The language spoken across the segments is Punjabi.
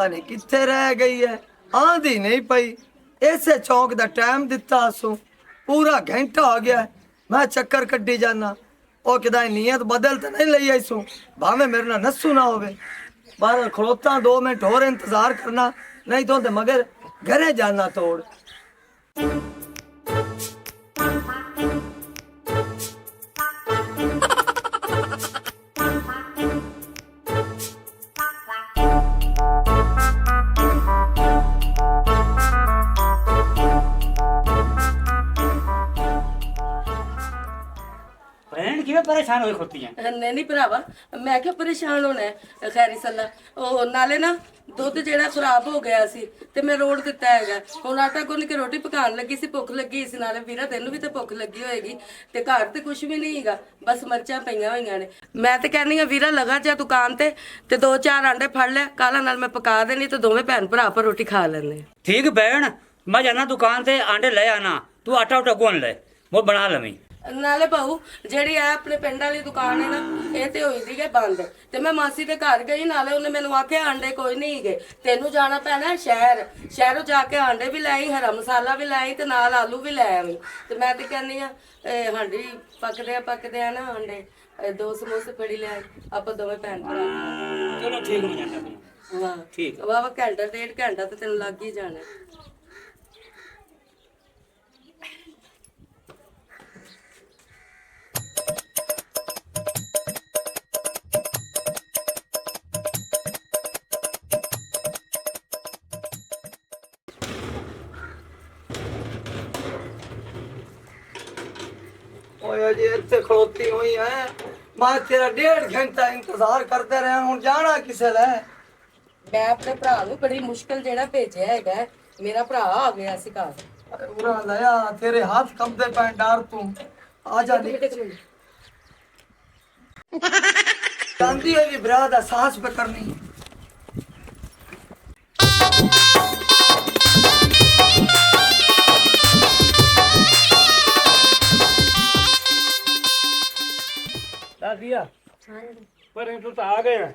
पता नहीं कित्थे रह गई है, आंधी नहीं पई। इसे चौक दा टाइम दिता असू, पूरा घंटा हो गया। मैं चक्कर कड्डी जाना, ओ किदा नीयत बदल तो नहीं लई आईसू, भावे मेरे ना नस्सू ना होवे। बाहर खड़ोता 2 मिनट और इंतजार करना, नहीं तो मगर घरे जाना तोड़। भैन किवें परेशान होई खोती है? नहीं भरावा, मैं क्या परेशान होना है। खैरी सला ਉਹ ਨਾਲੇ ਨਾ ਦੁੱਧ ਜਿਹੜਾ ਖਰਾਬ ਹੋ ਗਿਆ ਸੀ ਤੇ ਮੈਂ ਰੋੜ ਦਿੱਤਾ ਹੈਗਾ। ਹੁਣ ਆਟਾ ਗੁੰਨ ਕੇ ਰੋਟੀ ਪਕਾਉਣ ਲੱਗੀ ਸੀ, ਭੁੱਖ ਲੱਗੀ ਸੀ। ਨਾਲੇ ਵੀਰਾ ਤੈਨੂੰ ਵੀ ਤੇ ਭੁੱਖ ਲੱਗੀ ਹੋਏਗੀ, ਤੇ ਘਰ ਤੇ ਕੁਝ ਵੀ ਨਹੀਂ ਹੈਗਾ, ਬਸ ਮਰਚਾਂ ਪਈਆਂ ਹੋਈਆਂ ਨੇ। ਮੈਂ ਤੇ ਕਹਿੰਦੀ ਆ ਵੀਰਾ ਲਗਾ ਜਾ ਦੁਕਾਨ ਤੇ 2-4 ਆਂਡੇ ਫੜ ਲਿਆ, ਕਾਲਾ ਨਾਲ ਮੈਂ ਪਕਾ ਦੇਣੀ ਤੇ ਦੋਵੇਂ ਭੈਣ ਭਰਾ ਪਰ ਰੋਟੀ ਖਾ ਲੈਣੇ। ठीक बहन, मैं जाना दुकान ते आंडे ले आना, तू आटा उटा गुन ले, वो बना लवी। ਨਾਲੇ ਭਾਊ ਜਿਹੜੀ ਆ ਆਪਣੇ ਪਿੰਡ ਵਾਲੀ ਦੁਕਾਨ ਹੈ ਨਾ, ਇਹ ਤੇ ਹੋਈ ਦੀ ਹੈ ਬੰਦ। ਤੇ ਮੈਂ ਮਾਸੀ ਦੇ ਘਰ ਗਈ, ਨਾਲੇ ਉਹਨੇ ਮੈਨੂੰ ਆਖਿਆ ਆਂਡੇ ਕੋਈ ਨਹੀਂ ਹੈਗੇ, ਤੈਨੂੰ ਜਾਣਾ ਪੈਣਾ ਸ਼ਹਿਰ। ਸ਼ਹਿਰੋਂ ਜਾ ਕੇ ਆਂਡੇ ਵੀ ਲੈ ਆਈ, ਹਰਾ ਮਸਾਲਾ ਵੀ ਲੈ ਆਈ ਤੇ ਨਾਲ ਆਲੂ ਵੀ ਲੈ ਆਵੀਂ। ਤੇ ਮੈਂ ਤੇ ਕਹਿੰਦੀ ਆ ਹਾਂਡੀ ਪੱਕਦੇ ਆ ਨਾ ਆਂਡੇ, 2 ਸਮੋਸੇ ਫੜੀ ਲੈ ਆਈ, ਆਪਾਂ ਦੋਵੇਂ ਭੈਣ ਭਰਾ। चलो ठीक हो जाता है। ਵਾਹ ठीक है। ਵਾਹ ਘੰਟਾ 1.5 ਘੰਟਾ ਤੇ ਤੈਨੂੰ ਲੱਗ ਹੀ ਜਾਣਾ। ओए जी इत्थे खड़ोती हुई है, मैं तेरा 1.5 घंटा इंतजार करते रहा हूं, जाना किसे ले। ਮੈਂ ਆਪਣੇ ਭਰਾ ਨੂੰ ਬੜੀ ਮੁਸ਼ਕਲ ਜਿਹੜਾ ਭੇਜਿਆ ਹੈਗਾ, ਮੇਰਾ ਭਰਾ ਆ ਗਿਆ ਸੀ ਘਰ। अरे बुरा लया, तेरे हाथ कंबते पे डार तू आजा निकल। जानती है जी बिराद एहसास पे करनी। दादिया पर तू तो आ गए हैं,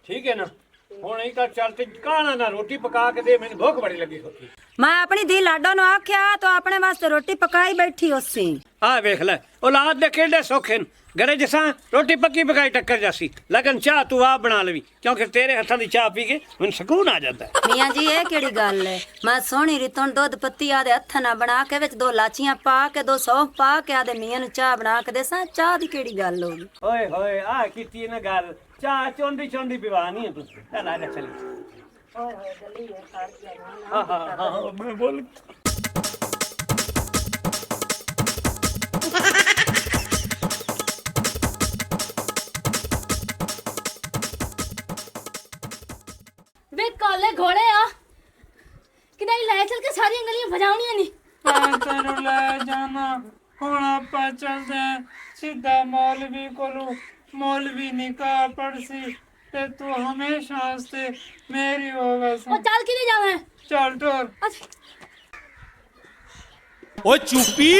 ठीक है ना। ਹੁਣ ਇਹ ਤਾਂ ਚੱਲ ਤੇ ਕਾਣਾ ਨਾ ਰੋਟੀ ਪਕਾ ਕੇ ਦੇ, ਮੈਨੂੰ ਭੁੱਖ ਬੜੀ ਲੱਗੀ ਹੋਤੀ। मैं अपनी धी लाडो नु आख्या तो अपने वास्ते रोटी पकाई बैठी उसी। आ वेख ले औलाद दे केडे सौखे न। घरे जसा रोटी पक्की पकाई टक्कर जासी, लेकिन चाह तू आप बना लवी, क्योंकि तेरे हत्थां दी चाह पी के मैनूं सुकून आ जाता है। मियां जी ये केड़ी गल है, मैं सोहनी रितों दूध पत्ती आदे हत्थां नाल बना के विच 2 लाचियां पा के 2 सौंफ पा के आदे मियां नु चाह बना के देसां, चाह दी केड़ी गल होगी। ओए होए आ कीती ना गल, चाह चोंदी चोंदी पिवानी है तू। चल आ जा चली। ओए होए गली है खड़ गया हां हां हां मैं बोल। वे काले घोड़े आ किदा ले चल के सारी गलियां बजावणियां नहीं। तेरू ले जाना हुण आपां चलदे सीधा मौलवी कोलू, मौलवी निकाह पढ़सी ते तू हमेशा वास्ते मेरी होवे सी। ओ चल किदे जावे? चल टोर। ओ चुप्पी।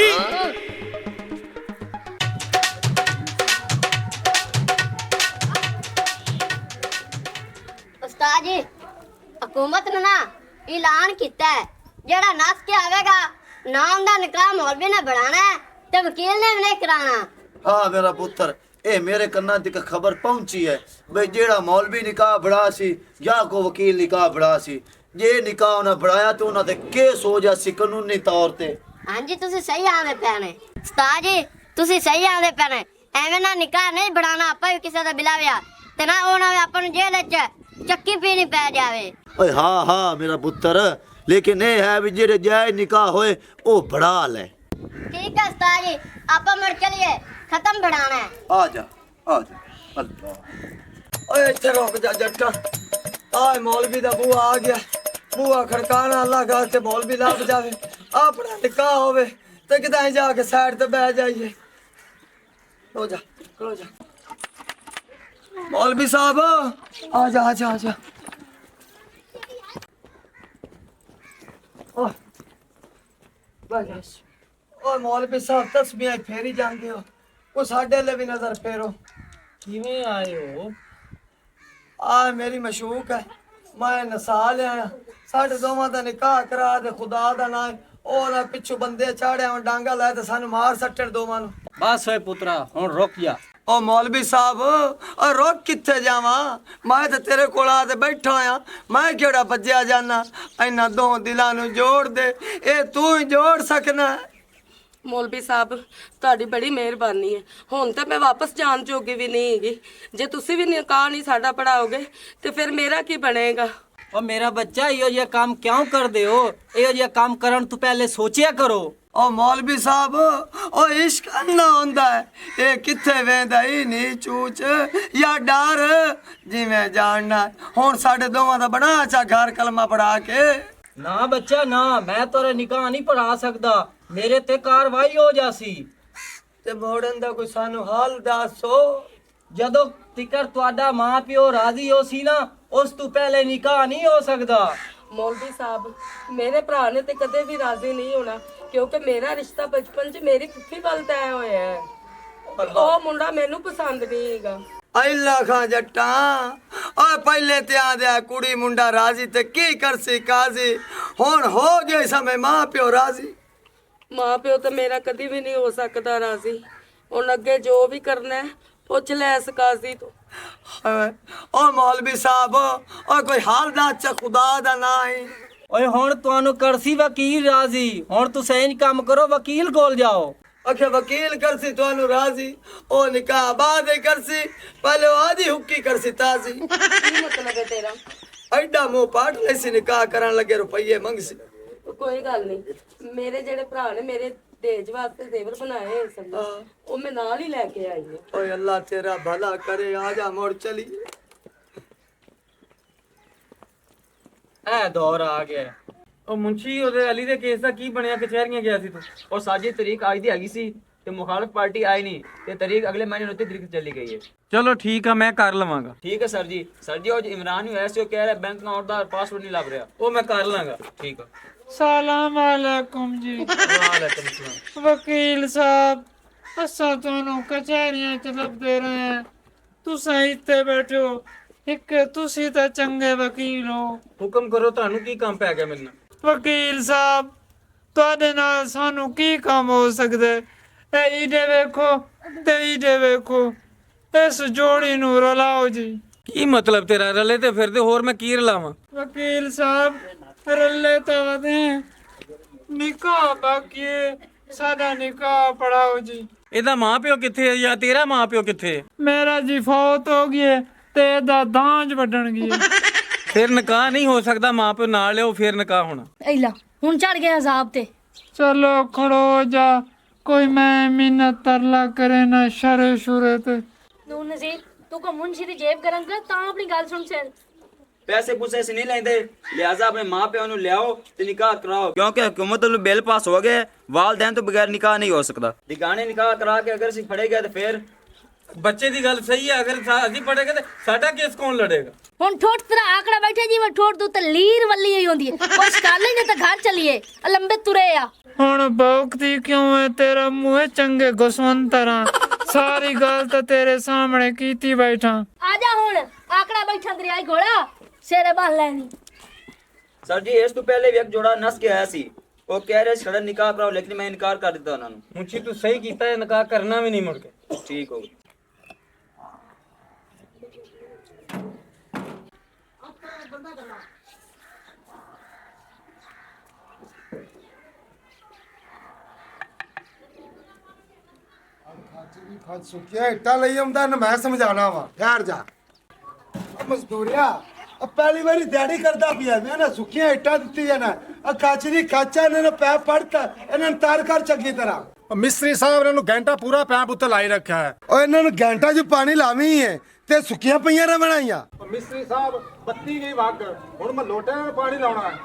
उस्ताद जी हुकूमत ने ना ऐलान किया है, जेड़ा नस के आवेगा नाम दा निकाह मौलवी ने बढ़ाना है ते वकील ने भी नहीं कराना। हाँ मेरा पुत्र, ए मेरे कन्ना तक खबर पहुंची है बई जेड़ा मौलवी निकाह बड़ा सी या को वकील निकाह बड़ा सी, जे निकाह उन्हें बढ़ाया तो उन्हें केस हो जासी कानूनी तौर ते। हाँ जी तुसी सही आंदे पैने उस्ताद जी, तुसी सही आंदे पैने। एवें ना निकाह नहीं बढ़ाना, आपा भी किसी दा बिलाविया ते ना होना आपन नूं जेल च चक्की पीनी पै जावे। ओए हाँ हाँ मेरा पुत्र, लेकिन ये है भी जेड़े जायज निकाह होए ओ बढ़ा ले। ठीक है उस्ताद जी, आपा मुड़ चलिए, खत्म बढ़ाना है। आ जा अल्लाह। ओए इत्थे रुक जा जट्टा, आए मौलवी दा बुआ आ गया। बुआ खड़काना अल्लाह का ते मौलवी लग जावे, अपना निकाह होवे ते किदां जाके साइड ते बैठ जाइए। हो जा खलो जा। मौलवी साहब आजा आजा आजा। ओ मौलवी साहब तस्बीहां फेरी जांदे हो, को साडे ले भी नजर फेरो। किवें आए हो? आ मेरी मशूक है, ਮੈਂ ਨਸਾ ਲਿਆ ਸਾਡੇ ਦੋਵਾਂ ਦਾ ਨਿਕਾਹ ਕਰਾ ਦੇ ਖੁਦਾ ਦਾ ਨਾਂ ਉਹ ਨਾ ਪਿੱਛੋਂ ਬੰਦੇ ਚਾੜਿਆ ਡਾਂਗਾ ਲੈ ਤੇ ਸਾਨੂੰ ਮਾਰ ਸੱਟਣ ਦੋਵਾਂ ਨੂੰ ਬਸ ਓਏ ਪੁੱਤਰਾ ਹੁਣ ਰੁਕ ਜਾ। ਉਹ ਮੌਲਵੀ ਸਾਹਿਬ ਉਹ ਰੁਕ ਕਿੱਥੇ ਜਾਵਾਂ ਮੈਂ ਤੇ ਤੇਰੇ ਕੋਲ ਆ ਤੇ ਬੈਠਾ ਆ ਮੈਂ ਕਿਹੜਾ ਭੱਜਿਆ ਜਾਣਾ ਇਹਨਾਂ ਦੋ ਦਿਲਾਂ ਨੂੰ ਜੋੜ ਦੇ ਇਹ ਤੂੰ ਹੀ ਜੋੜ ਸਕਣਾ ਮੌਲਵੀ ਸਾਹਿਬ ਤੁਹਾਡੀ ਬੜੀ ਮਿਹਰਬਾਨੀ ਹੈ। ਹੁਣ ਤਾਂ ਮੈਂ ਵਾਪਸ ਜਾਣ ਜੋਗੀ ਵੀ ਨਹੀਂ ਹੈਗੀ। ਜੇ ਤੁਸੀਂ ਵੀ ਨਿਕਾਹ ਨਹੀਂ ਸਾਡਾ ਪੜਾਓਗੇ ਤੇ ਫਿਰ ਮੇਰਾ ਕੀ ਬਣੇਗਾ? ਉਹ ਮੇਰਾ ਬੱਚਾ ਇਹੋ ਜਿਹਾ ਕੰਮ ਕਿਉਂ ਕਰਦੇ ਹੋ? ਇਹੋ ਜਿਹਾ ਕੰਮ ਕਰਨ ਤੋਂ ਪਹਿਲੇ ਸੋਚਿਆ ਕਰੋ। ਉਹ ਮੌਲਵੀ ਸਾਹਿਬ ਉਹ ਇਸ਼ਕ ਅੰਨਾ ਹੁੰਦਾ ਹੈ ਇਹ ਕਿੱਥੇ ਵੇਂਦਾ ਹੀ ਨਹੀਂ ਚੂਚ ਜਾਂ ਡਰ ਜਿਵੇਂ ਜਾਣਨਾ ਹੁਣ ਸਾਡੇ ਦੋਵਾਂ ਦਾ ਬਣਾ ਚਾ ਘਰ ਕਲਮਾ ਪੜਾ ਕੇ ਨਾ ਬੱਚਾ ਨਾ, ਮੈਂ ਤੇਰੇ ਨਿਕਾਹ ਨਹੀਂ ਪੜਾ ਸਕਦਾ। ਮੇਰੇ ਤੇ ਕਾਰਵਾਈ ਹੋ ਜਾਸੀ। ਤੇ ਮੋੜਨ ਦਾ ਕੋਈ ਸਾਨੂੰ ਹਾਲ ਦੱਸੋ। ਜਦੋਂ ਤਿਕਰ ਤੁਹਾਡਾ ਮਾਂ ਪਿਓ ਰਾਜ਼ੀ ਹੋ ਸੀ ਨਾ ਉਸ ਤੋਂ ਪਹਿਲੇ ਨਿਕਾਹ ਨਹੀਂ ਹੋ ਸਕਦਾ। ਮੌਲਵੀ ਸਾਹਿਬ ਮੇਰੇ ਭਰਾ ਨੇ ਤੇ ਕਦੇ ਵੀ ਰਾਜ਼ੀ ਨਹੀਂ ਹੋਣਾ ਕਿਉਂਕਿ ਮੇਰਾ ਰਿਸ਼ਤਾ ਬਚਪਨ 'ਚ ਮੇਰੀ ਫੁੱਫੀ ਵੱਲ ਤੈਅ ਹੋਇਆ ਹੈ। ਉਹ ਮੁੰਡਾ ਮੈਨੂੰ ਪਸੰਦ ਨਹੀਂ ਹੈਗਾ। ਅੱਲਾ ਖਾਂ ਜੱਟਾਂ ਓਏ ਪਹਿਲੇ ਤੇ ਆਂਦਿਆ ਕੁੜੀ ਮੁੰਡਾ ਰਾਜ਼ੀ ਤੇ ਕੀ ਕਰਸੀ ਕਾਜ਼ੀ ਹੁਣ ਹੋ ਗਏ ਸਮੇਂ ਮਾਂ ਪਿਓ ਰਾਜ਼ੀ। ਮਾਂ ਪਿਓ ਤਾਂ ਮੇਰਾ ਕਦੀ ਵੀ ਨਹੀਂ ਹੋ ਸਕਦਾ ਰਾਜ਼ੀ। ਹੁਣ ਅੱਗੇ ਜੋ ਵੀ ਕਰਨਾ ਹੈ ਪੁੱਛ ਲੈ ਇਸ ਕਾਜ਼ੀ ਤੋਂ। ਓ ਮੌਲਵੀ ਸਾਹਿਬ ਓ ਕੋਈ ਹਾਲ ਦਾ ਚ ਖੁਦਾ ਦਾ ਨਾਂ ਹੈ। ਓਏ ਹੁਣ ਤੁਹਾਨੂੰ ਕਰਸੀ ਵਕੀਲ ਰਾਜ਼ੀ। ਹੁਣ ਤੁਸੀਂ ਇੰਜ ਕੰਮ ਕਰੋ ਵਕੀਲ ਕੋਲ ਜਾਓ। ਅਖੇ ਵਕੀਲ ਕਰਸੀ ਤੁਹਾਨੂੰ ਰਾਜ਼ੀ ਉਹ ਨਿਕਾਹ ਬਾਅਦ ਹੀ ਕਰਸੀ ਪਹਿਲੇ ਉਹ ਆਦੀ ਹੁੱਕੀ ਕਰਸੀ ਤਾਜ਼ੀ। ਕੀ ਮਤਲਬ ਹੈ ਤੇਰਾ? ਐਡਾ ਮੂੰਹ ਪਾਟ ਲੈ ਸੀ ਨਿਕਾਹ ਕਰਨ ਲੱਗੇ ਰੁਪਈਏ ਮੰਗਸੀ। ਕੋਈ ਗੱਲ ਨਹੀਂ ਮੇਰੇ ਜਿਹੜੇ ਭਰਾ ਨੇ ਮੇਰੇ ਦੇਜ ਵਾਸਤੇ ਜ਼ੇਵਰ ਬਣਾਏ ਹੋਏ ਸਨ ਉਹ ਮੈਂ ਨਾਲ ਹੀ ਲੈ ਕੇ ਆਈ ਹਾਂ। ਓਏ ਅੱਲਾ ਤੇਰਾ ਭਲਾ ਕਰੇ ਆ ਜਾ ਮੋੜ ਚਲੀ। ਇਹ ਦੌਰ ਆ ਗਿਆ। ਉਹ ਮੁੰਸ਼ੀ ਉਹਦੇ ਅਲੀ ਦੇ ਕੇਸ ਦਾ ਕੀ ਬਣਿਆ? ਕਚਹਿਰੀਆਂ ਗਿਆ ਸੀ ਤੂੰ? और साजी तरीक आज दी हैगी सी ते मुखालफ पार्टी आई नहीं ते तरीक अगले महीने 29 तरीक चली गई है। ਚਲੋ ਠੀਕ ਆ ਮੈਂ ਕਰ ਲਵਾਂਗਾ। ठीक है सर जी और इमरान ही ऐसे कह रहा है बैंक अकाउंट दा पासवर्ड नहीं लग रहा। ਉਹ ਮੈਂ ਕਰ ਲਾਂਗਾ। ठीक है। सलाम अलैकुम जी। वालेकुम सलाम। वकील साहब असा ਤੁਹਾਨੂੰ ਕਚਹਿਰੀਆਂ ਚ ਲੱਭਦੇ ਰਹੇ ਹਾਂ ਤੁਸੀਂ ਇੱਥੇ ਬੈਠੇ ਹੋ। ਇੱਕ ਤੁਸੀਂ ਤਾਂ ਚੰਗੇ ਵਕੀਲ ਹੋ। ਹੁਕਮ ਕਰੋ ਤੁਹਾਨੂੰ ਕੀ ਕੰਮ ਪੈ ਗਿਆ ਮੇਰੇ ਨਾਲ? ਵਕੀਲ ਸਾਹਿਬ ਤੁਹਾਡੇ ਨਾਲ ਸਾਨੂੰ ਕੀ ਕੰਮ ਹੋ ਸਕਦਾ ਹੈ? ਇਹ ਇਹਦੇ ਵੇਖੋ ਤੇ ਇਹਦੇ ਵੇਖੋ ਇਸ ਜੋੜੀ ਨੂੰ ਰਲਾਓ ਜੀ। ਕੀ ਮਤਲਬ ਤੇਰਾ? ਰਲੇ ਤੇ ਫਿਰਦੇ ਹੋਰ ਮੈਂ ਕੀ ਰਲਾਵਾਂ? ਵਕੀਲ ਸਾਹਿਬ ਰੱਲੇ ਤਾਂ ਵਧੇ ਨਿਕਾਹ ਬਾਕੀ ਹੈ, ਸਾਡਾ ਨਿਕਾਹ ਪੜਾਓ ਜੀ। ਇਹਦਾ ਮਾਂ ਪਿਓ ਕਿੱਥੇ ਹੈ ਜਾਂ ਤੇਰਾ ਮਾਂ ਪਿਓ ਕਿੱਥੇ ਹੈ? ਮੇਰਾ ਜੀ ਫੌਤ ਹੋ ਗਈ ਹੈ ਤੇ ਇਹਦਾ ਦਾਂਜ ਵੱਢਣ ਗਈ ਹੈ। ਫਿਰ ਨਿਕਾਹ ਨਹੀਂ ਹੋ ਸਕਦਾ। ਮਾਂ ਪਿਓ ਨਾਲ ਲਿਓ ਫਿਰ ਨਿਕਾਹ ਹੋਣਾ। ਐਲਾ ਹੁਣ ਚੜ ਗਿਆ ਅਜ਼ਾਬ ਤੇ। ਚਲੋ ਖੜੋ ਜਾ ਕੋਈ ਮੈਂ ਮਿੰਨਤ ਤਰਲਾ ਕਰੇ ਨਾ ਸ਼ਰ ਸ਼ੁਰਤ। ਨੂੰ ਨਜ਼ੀਰ ਤੂੰ ਕੋ ਮੁੰਸ਼ੀ ਦੀ ਜੇਬ ਗਰਮ ਕਰ ਤਾਂ ਆਪਣੀ ਗੱਲ ਸੁਣ ਸੈਨ। पैसे पूसे से नहीं लेंदे लिहाजा अपने माँ प्यो नु ले आओ ते निकाह कराओ क्योंकि हुकूमत नु बिल पास हो गए वालदैन तो बगैर निकाह नहीं हो सकता। दिगाने निकाह करा के अगर सी फड़े गए तो फिर ਬੱਚੇ ਦੀ ਗੱਲ ਸਹੀ ਹੈ। ਅਗਰ ਅਸੀਂ ਪੜੇਗਾ ਤੇ ਸਾਡਾ ਕੇਸ ਕੌਣ ਲੜੇਗਾ? ਹੁਣ ਠੋਟ ਤੇਰਾ ਆਕੜਾ ਬੈਠਾ ਜਿਵੇਂ ਠੋਟ ਤੂੰ ਤੇ ਲੀਰ ਵੱਲੀ ਹੋਈ ਹੁੰਦੀ ਹੈ। ਕੁਛ ਕਰ ਲੈਂਦੇ ਤਾਂ ਘਰ ਚਲੀਏ ਲੰਬੇ ਤੁਰੇ ਆ। ਹੁਣ ਭੌਂਕਦੀ ਕਿਉਂ ਹੈ? ਤੇਰਾ ਮੂੰਹ ਚੰਗੇ ਗੁਸਵੰਤਰਾ ਸਾਰੀ ਗੱਲ ਤਾਂ ਤੇਰੇ ਸਾਹਮਣੇ ਕੀਤੀ ਬੈਠਾ। ਆ ਜਾ ਹੁਣ ਆਕੜਾ ਬੈਠਾ ਦਰਿਆਈ ਘੋੜਾ ਸਿਰੇ ਬੰਨ ਲੈਣੀ। सर जी इस तो पहले भी एक जोड़ा नस के आया सी वो कह रहे सड़न निकाह कराओ लेकिन मैं इनकार कर दिता उन्होंने। ਮੁੰਸ਼ੀ ਤੂੰ ਸਹੀ ਕੀਤਾ ਹੈ। ਨਿਕਾਹ ਕਰਨਾ ਵੀ ਨਹੀਂ ਮੁੜ ਕੇ। ठीक हो ਸੁੱਕਿਆ ਇੱਟਾਂ ਲਈ ਆਉਂਦਾ ਨਾ ਮੈਂ ਸਮਝਾਣਾ ਵਾ ਠਹਿਰ ਜਾ। ਮਜ਼ਦੂਰਿਆ ਪਹਿਲੀ ਵਾਰੀ ਦਿਹਾੜੀ ਕਰਦਾ ਪਿਆ ਮੈਂ ਨਾ ਸੁੱਕੀਆਂ ਇੱਟਾਂ ਦਿੱਤੀ ਜਾਣਾ ਆ ਕਾਚਰੀ ਕਾਚਾ ਇਹਨਾਂ ਨੇ ਪੈ ਪੜਤਾ ਇਹਨਾਂ ਨੂੰ ਤਾਰ ਕਰ ਚੰਗੀ ਤਰ੍ਹਾਂ। ਮਿਸਤਰੀ ਸਾਹਿਬ ਇਹਨਾਂ ਨੂੰ ਘੰਟਾ ਪੂਰਾ ਪੈਪ ਉੱਤੇ ਲਾਈ ਰੱਖਿਆ ਹੈ। ਓ ਇਹਨਾਂ ਨੂੰ ਘੰਟਾ 'ਚ ਪਾਣੀ ਲਾਵੀਂ ਹੈ ਤੇ ਸੁੱਕੀਆਂ ਪਈਆਂ ਰ ਬਣਾਈਆਂ। ਮਿਸਤਰੀ ਸਾਹਿਬ ਬੱਤੀ ਗਈ ਵਗ ਹੁਣ ਮੈਂ ਲੋਟਿਆਂ ਨੂੰ ਪਾਣੀ ਲਾਉਣਾ ਹੈ।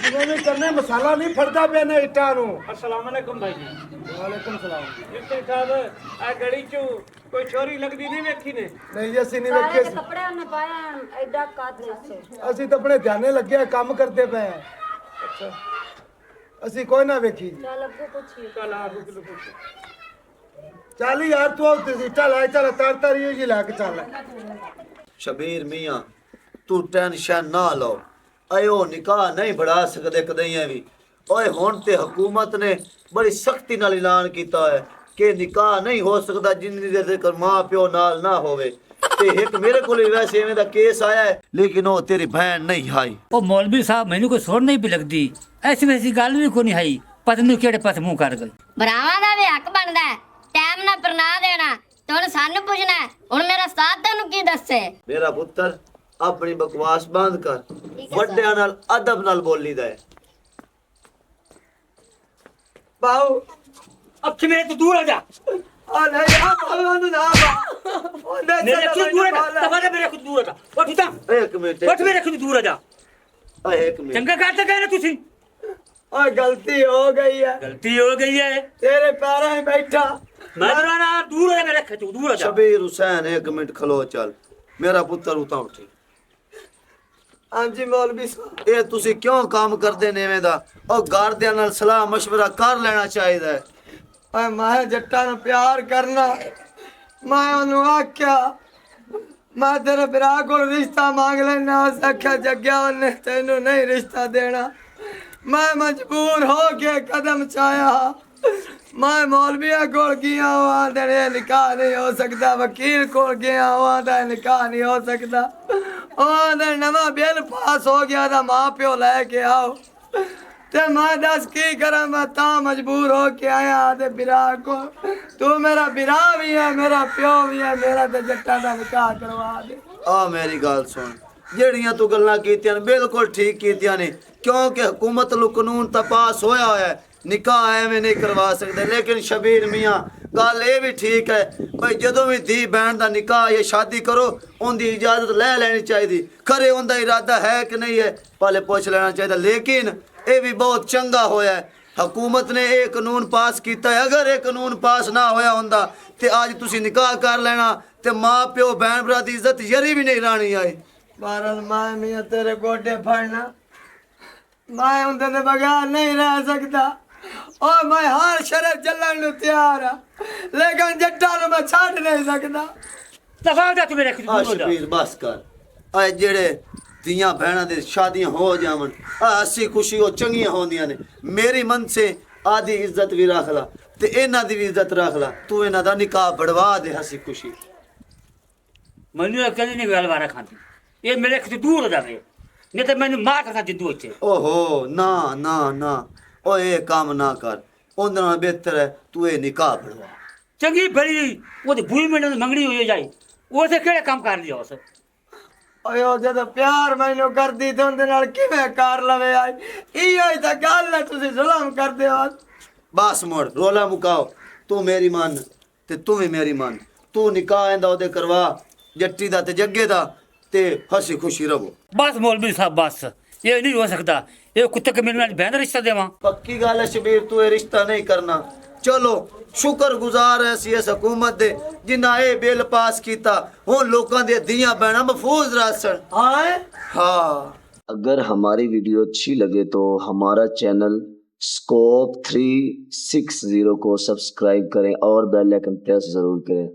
ਜਿਵੇਂ ਵੀ ਕਰਨੇ ਮਸਾਲਾ ਨਹੀਂ ਫੜਦਾ ਪਿਆ ਨਾ ਇੱਟਾਂ ਨੂੰ। अस्सलाम वालेकुम भाई जी। ਵਾਲੇਕੁਮ ਸਲਾਮ। ਮਿਸਟਰ ਸਾਹਿਬ ਆ ਗੜੀ ਚ ਕੋਈ ਚੋਰੀ ਲੱਗਦੀ ਨਹੀਂ ਵੇਖੀ ਨੇ? ਨਹੀਂ ਅਸੀਂ ਨਹੀਂ ਵੇਖੇ। ਕੱਪੜੇ ਉਹਨੇ ਪਾਇਆ ਐਡਾ ਕੱਦ ਦੱਸੋ। ਅਸੀਂ ਤਾਂ ਆਪਣੇ ਧਿਆਨੇ ਲੱਗੇ ਕੰਮ ਕਰਦੇ ਪਏ ਆ। ਅੱਛਾ ਅਸੀਂ ਕੋਈ ਨਾ ਵੇਖੀ। ਚੱਲ ਅੱਗੋਂ ਪੁੱਛੀ। ਚੱਲ ਆ ਰੁਕ ਲੋ। ਚੱਲ ਯਾਰ ਤੂੰ ਉੱਤੇ ਸੀਟਾ ਲੈ ਚੱਲ ਤਾਰ ਤਾਰੀ ਜੀ ਲੈ ਕੇ ਚੱਲ। शबीर मियाँ तू टेंशन ना लो अयो निकाह नहीं बढ़ा सकते कदइयां भी ओए हुण ते हुकूमत ने बड़ी सख्ती नाल ऐलान कीता है कि निकाह नहीं हो सकता जिन्नी देर तक मां प्यो नाल ना होवे ते एक मेरे कोल वैसे एवें दा केस आया है लेकिन वो तेरी बहन नहीं आई ओ मौलवी साहब मैनू कोई सोच नहीं भी लगदी ऐसी वैसी गल भी कोई नहीं आई पता नहीं केड़े पास मुंह कर गई ਭਰਾਵਾਂ ਦਾ ਵੀ ਹੱਕ ਬਣਦਾ ਹੈ ਟਾਈਮ ਨਾਲ ਪਰਨਾ ਦੇਣਾ ਤੇ ਹੁਣ ਸਾਨੂੰ ਪੁੱਛਣਾ ਹੈ, ਹੁਣ ਮੇਰਾ ਸਾਥ ਤੈਨੂੰ ਕੀ ਦੱਸੇ मेरा पुत्र अपनी बकवास बंद कर वड्डियां नाल अदब नाल बोलीदा है बाऊ अब मेरे तो दूर हो जा आ नहीं आ बाऊ ना ओ नहीं मेरे खुद दूर हो जा तबारे मेरे खुद दूर हो जा उठ उठा एक मिनट उठ मेरे खुद दूर हो जा एक मिनट चंगा करते कहना तुसी ओ गलती हो गई है गलती हो गई है तेरे पैरों में बैठा मैं ना दूर हो जा मेरे खुद दूर हो जा शबीर हुसैन एक मिनट खलो चल मेरा पुत्र उता उठी हाँ जी मौलवी साहब ਇਹ ਤੁਸੀਂ ਕਿਉਂ ਕੰਮ ਕਰਦੇ ਨੇ ਐਵੇਂ ਦਾ ਉਹ ਘਰਦਿਆਂ ਨਾਲ ਸਲਾਹ مشورہ ਕਰ ਲੈਣਾ ਚਾਹੀਦਾ ਹੈ ਓਏ ਮੈਂ ਜੱਟਾਂ ਨੂੰ ਪਿਆਰ ਕਰਨਾ ਮੈਂ ਉਹਨੂੰ ਆਖਿਆ ਮੈਂ ਤੇਰੇ ਭਰਾ ਕੋਲ ਰਿਸ਼ਤਾ ਮੰਗ ਲੈਣਾ ਉਸ ਆਖਿਆ ਜੱਗਿਆ ਉਹਨੇ ਤੈਨੂੰ ਨਹੀਂ ਰਿਸ਼ਤਾ ਦੇਣਾ ਮੈਂ ਮਜਬੂਰ ਹੋ ਕੇ ਕਦਮ ਚਾਇਆ मैं मौलविया कोल गया हुआ तेरे निकाह नहीं हो सकता वकील कोल गया हुआ तेरे निकाह नहीं हो सकता और नवा बिल पास हो गया था माँ प्यो लेके आओ ते मैं दस की करा मैं ता मजबूर हो के आया ते बिरा को तू मेरा बिरा भी है मेरा प्यो भी है मेरा ते जट्टा दा निकाह करवा दे आ मेरी गल सुन ਜਿਹੜੀਆਂ ਤੂੰ ਗੱਲਾਂ ਕੀਤੀਆਂ ਨੇ ਬਿਲਕੁਲ ਠੀਕ ਕੀਤੀਆਂ ਨੇ ਕਿਉਂਕਿ ਹਕੂਮਤ ਨੂੰ ਕਾਨੂੰਨ ਤਾਂ ਪਾਸ ਹੋਇਆ ਹੋਇਆ ਹੈ ਨਿਕਾਹ ਐਵੇਂ ਨਹੀਂ ਕਰਵਾ ਸਕਦੇ ਲੇਕਿਨ ਸ਼ਬੀਰ ਮੀਆਂ ਗੱਲ ਇਹ ਵੀ ਠੀਕ ਹੈ ਭਈ ਜਦੋਂ ਵੀ ਧੀ ਭੈਣ ਦਾ ਨਿਕਾਹ ਜਾਂ ਸ਼ਾਦੀ ਕਰੋ ਉਹਦੀ ਇਜਾਜ਼ਤ ਲੈ ਲੈਣੀ ਚਾਹੀਦੀ ਖਰੇ ਉਹਦਾ ਇਰਾਦਾ ਹੈ ਕਿ ਨਹੀਂ ਹੈ ਪਹਿਲੇ ਪੁੱਛ ਲੈਣਾ ਚਾਹੀਦਾ ਲੇਕਿਨ ਇਹ ਵੀ ਬਹੁਤ ਚੰਗਾ ਹੋਇਆ ਹੈ ਹਕੂਮਤ ਨੇ ਇਹ ਕਾਨੂੰਨ ਪਾਸ ਕੀਤਾ ਹੈ ਅਗਰ ਇਹ ਕਾਨੂੰਨ ਪਾਸ ਨਾ ਹੋਇਆ ਹੁੰਦਾ ਤੇ ਅੱਜ ਤੁਸੀਂ ਨਿਕਾਹ ਕਰ ਲੈਣਾ ਤੇ ਮਾਂ ਪਿਓ ਭੈਣ ਭਰਾ ਦੀ ਇੱਜ਼ਤ ਜਰੀ ਵੀ ਨਹੀਂ ਰਾਣੀ ਆਈ बारल मैं मियाँ तेरे गोडे फड़ना मैं उनके ते बगैर नहीं रह सकता और मैं हर शरत जलन नूं तैयार हाँ लेकिन जट्टा नूं मैं छड्ड नहीं सकता दफा हो जा तू मेरे खुद दूर हो जा ਸ਼ਬੀਰ ਬਸ ਕਰ ਆ ਜਿਹੜੇ ਧੀਆਂ ਭੈਣਾਂ ਦੇ ਸ਼ਾਦੀਆਂ ਹੋ ਜਾਵਣ ਆ ਹੱਸੀ ਖੁਸ਼ੀ ਉਹ ਚੰਗੀਆਂ ਹੁੰਦੀਆਂ ਨੇ ਮੇਰੀ ਮਨ ਸੇ ਆਦੀ ਇੱਜ਼ਤ ਵੀ ਰੱਖ ਲਾ ਤੇ ਇਹਨਾਂ ਦੀ ਵੀ ਇੱਜ਼ਤ ਰੱਖ ਲਾ ਤੂੰ ਇਹਨਾਂ ਦਾ ਨਿਕਾਹ ਬੜਵਾ ਦੇ ਹੱਸੀ ਖੁਸ਼ੀ ਮੈਨੂੰ ਕਦੇ ਨਹੀਂ ਗੱਲ ਵਾਰਾ ਖਾਂਦੀ ਇਹ ਮੇਰੇ ਖੁਦ ਦੂਰ ਹੋ ਜਾਵੇ ਨਹੀਂ ਤੇ ਮੈਨੂੰ ਮਾਰ ਕਰਨਾ ਜਿੱਦੂ ਇੱਥੇ ਓਹੋ ਨਾ ਨਾ ਨਾ ਓਏ ਇਹ ਕੰਮ ਨਾ ਕਰ ਉਹਨਾਂ ਨਾਲ ਬਿਹਤਰ ਹੈ ਤੂੰ ਇਹ ਨਿਕਾਹ ਬੜਵਾ ਚੰਗੀ ਬੜੀ ਉਹਦੀ ਬੂਈ ਮਿੰਟ ਮੰਗਣੀ ਹੋਈ ਜਾਈ ਉਸੇ ਕਿਹੜੇ ਕੰਮ ਕਰ ਲਿਆ ਉਸ ਓਏ ਉਹ ਜਦੋਂ ਪਿਆਰ ਮੈਨੂੰ ਕਰਦੀ ਤੇ ਉਹਦੇ ਨਾਲ ਕਿਵੇਂ ਕਰ ਲਵੇ ਆਈ ਇਹੋ ਹੀ ਤਾਂ ਗੱਲ ਹੈ ਤੁਸੀਂ ਜ਼ੁਲਮ ਕਰਦੇ ਹੋ ਬਸ ਮੋੜ ਰੋਲਾ ਮੁਕਾਓ ਤੂੰ ਮੇਰੀ ਮੰਨ ਤੇ ਤੂੰ ਵੀ ਮੇਰੀ ਮੰਨ ਤੂੰ ਨਿਕਾਹ ਇਹਦਾ ਉਹਦੇ ਕਰਵਾ ਜੱਟੀ ਦਾ ਤੇ ਜੱਗੇ ਦਾ ਤੇ ਹੱਸੀ ਖੁਸ਼ੀ ਰਹੋ ਬਸ ਮੌਲਵੀ ਸਾਹਿਬ ਬਸ ਇਹ ਨਹੀਂ ਹੋ ਸਕਦਾ ਇਹ ਕੁੱਤੇ ਕਮੀਨੇ ਨਾਲ ਬਹਿਣ ਦਾ ਰਿਸ਼ਤਾ ਦੇਵਾਂ ਪੱਕੀ ਗੱਲ ਹੈ ਸ਼ਬੀਰ ਤੂੰ ਇਹ ਰਿਸ਼ਤਾ ਨਹੀਂ ਕਰਨਾ ਚਲੋ ਸ਼ੁਕਰਗੁਜ਼ਾਰ ਐ ਸੀ ਇਸ ਹਕੂਮਤ ਦੇ ਜਿਨ੍ਹਾਂ ਇਹ ਬਿੱਲ ਪਾਸ ਕੀਤਾ ਹੁਣ ਲੋਕਾਂ ਦੀਆਂ ਧੀਆਂ ਭੈਣਾਂ ਮਹਿਫੂਜ਼ ਰਹਿਣ हाँ अगर हमारी वीडियो अच्छी लगे तो हमारा चैनल स्कोप 360 को सब्सक्राइब करें और बेल आइकन प्रेस जरूर करें।